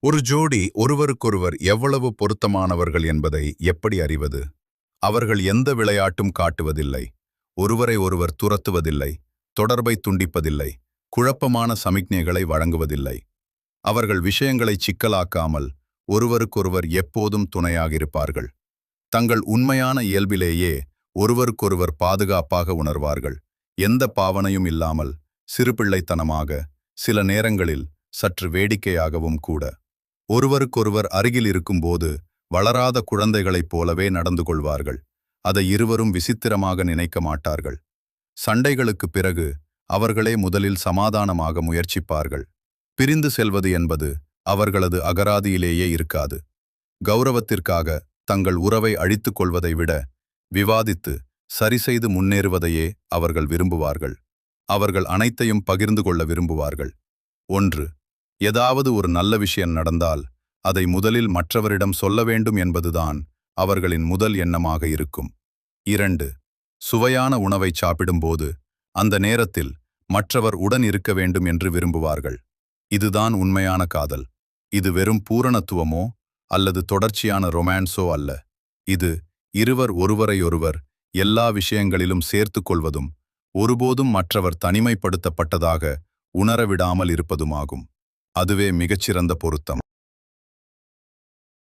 ஒரு ஜோடி ஒருவருக்கொருவர் எவ்வளவு பொருத்தமானவர்கள் என்பதை எப்படி அறிவது? அவர்கள் எந்த விளையாட்டும் காட்டுவதில்லை, ஒருவரை ஒருவர் துரத்துவதில்லை, தொடர்பை துண்டிப்பதில்லை, குழப்பமான சமிக்ஞைகளை வழங்குவதில்லை. அவர்கள் விஷயங்களை சிக்கலாக்காமல் ஒருவருக்கொருவர் எப்போதும் துணையாகிருப்பார்கள். தங்கள் உண்மையான இயல்பிலேயே ஒருவருக்கொருவர் பாதுகாப்பாக உணர்வார்கள். எந்த பாவனையும் இல்லாமல், சிறுபிள்ளைத்தனமாக, சில நேரங்களில் சற்று வேடிக்கையாகவும் கூட. ஒருவருக்கொருவர் அருகில் இருக்கும்போது வளராத குழந்தைகளைப் போலவே நடந்து கொள்வார்கள். அதை இருவரும் விசித்திரமாக நினைக்க மாட்டார்கள். சண்டைகளுக்குப் பிறகு அவர்களே முதலில் சமாதானமாக முயற்சிப்பார்கள். பிரிந்து செல்வது என்பது அவர்களது அகராதியிலேயே இருக்காது. கௌரவத்திற்காக தங்கள் உறவை அழித்துக் கொள்வதை விட விவாதித்து சரிசெய்து முன்னேறுவதையே அவர்கள் விரும்புவார்கள். அவர்கள் அனைத்தையும் பகிர்ந்து கொள்ள விரும்புவார்கள். 1. ஏதாவது ஒரு நல்ல விஷயம் நடந்தால் அதை முதலில் மற்றவரிடம் சொல்ல வேண்டும் என்பதுதான் அவர்களின் முதல் எண்ணமாக இருக்கும். 2. சுவையான உணவை சாப்பிடும்போது அந்த நேரத்தில் மற்றவர் உடன் இருக்க வேண்டும் என்று விரும்புவார்கள். இதுதான் உண்மையான காதல். இது வெறும் பூரணத்துவமோ அல்லது தொடர்ச்சியான ரொமான்ஸோ அல்ல. இது இருவர் ஒருவரையொருவர் எல்லா விஷயங்களிலும் சேர்த்து கொள்வதும் ஒருபோதும் மற்றவர் தனிமைப்படுத்தப்பட்டதாக உணரவிடாமல் இருப்பதுமாகும். அதுவே மிகச்சிறந்த பொருத்தம்.